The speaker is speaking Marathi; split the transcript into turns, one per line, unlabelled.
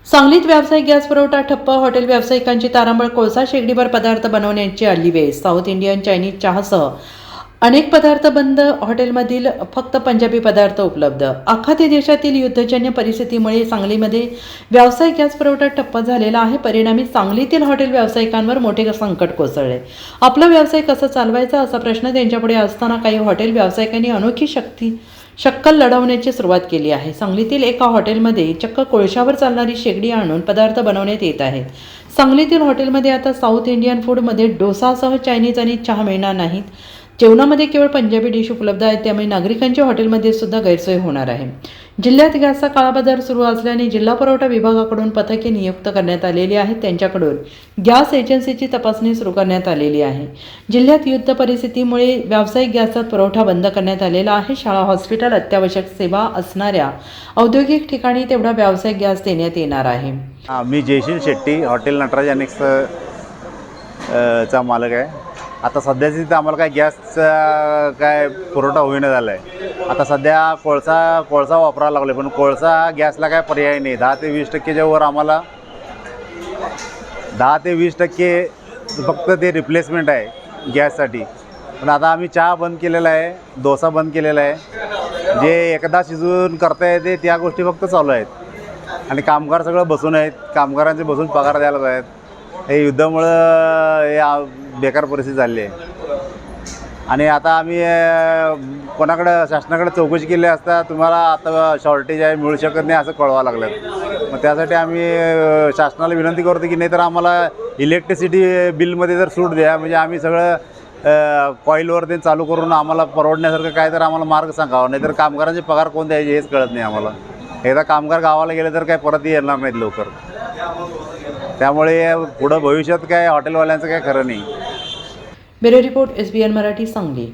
सांगलीत व्यावसायिक गॅस पुरवठा ठप्प, हॉटेल व्यावसायिकांची तारांबळ, कोळसा शेगडीवर पदार्थ बनवण्याची आली वेळ. साऊथ इंडियन, चायनीज चहासह अनेक पदार्थ बंद, हॉटेलमधील फक्त पंजाबी पदार्थ उपलब्ध. आखाती देशातील युद्धजन्य परिस्थितीमुळे सांगलीमध्ये व्यावसायिक गॅस पुरवठा ठप्प झालेला आहे. परिणामी सांगलीतील हॉटेल व्यावसायिकांवर मोठे संकट कोसळले. आपला व्यवसाय कसा चालवायचा असा प्रश्न त्यांच्यापुढे असताना काही हॉटेल व्यावसायिकांनी अनोखी शक्कल लढवण्याची सुरुवात केली आहे. सांगलीतील एका हॉटेलमध्ये चक्क कोळशावर चालणारी शेगडी आणून पदार्थ बनवण्यात येत आहेत. सांगलीतील हॉटेलमध्ये आता साऊथ इंडियन फूडमध्ये डोसासह चायनीज आणि चहा मिळणार नाहीत. जेवणामध्ये केवळ पंजाबी डिश उपलब्ध आहेत, त्यामुळे नागरिकांची हॉटेलमध्ये सुद्धा गैरसोय होणार आहे. जिल्ह्यात गॅसचा काळाबाजार सुरू असल्याने जिल्हा पुरवठा विभागाकडून पथके नियुक्त करण्यात आलेली आहेत. त्यांच्याकडून गॅस एजन्सीची तपासणी सुरू करण्यात आलेली आहे. जिल्ह्यात युद्ध परिस्थितीमुळे व्यावसायिक गॅसचा पुरवठा बंद करण्यात आलेला आहे. शाळा, हॉस्पिटल, अत्यावश्यक सेवा असणाऱ्या औद्योगिक ठिकाणी तेवढा व्यावसायिक गॅस देण्यात येणार आहे.
मी जयशील शेट्टी, हॉटेल नटराज अनेक्स चा मालक आहे. आता सध्याची तिथं आम्हाला काय गॅसचा काय पुरवठा होईना झाला आहे. आता सध्या कोळसा वापरायला लागले, पण कोळसा गॅसला काय पर्याय नाही. 10 ते 20% वर आम्हाला 10 ते 20% फक्त ते रिप्लेसमेंट आहे गॅससाठी. पण आता आम्ही चहा बंद केलेला आहे, डोसा बंद केलेला आहे. जे एकदा शिजवून करता येते त्या गोष्टी फक्त चालू आहेत. आणि कामगार सगळं बसून आहेत, कामगारांचे बसून पगार द्यायला आहेत. हे युद्धामुळं हे बेकार परिस्थिती झाली आहे. आणि आता आम्ही कोणाकडं शासनाकडे चौकशी केली असता तुम्हाला आता शॉर्टेज आहे, मिळू शकत नाही असं कळवावं लागलं. मग त्यासाठी आम्ही शासनाला विनंती करतो की नाही तर आम्हाला इलेक्ट्रिसिटी बिलमध्ये जर सूट द्या, म्हणजे आम्ही सगळं कॉईलवर ते चालू करून आम्हाला परवडण्यासारखं काय तर आम्हाला मार्ग सांगावा. नाहीतर कामगारांचे पगार कोण द्यायचे हेच कळत नाही आम्हाला. एकदा कामगार गावाला गेले तर काय परत येणार नाहीत लवकर. त्यामुळे पुढं भविष्यात काय हॉटेलवाल्यांचं काय खरं नाही.
Bureau report, SBN Marathi, Sangli.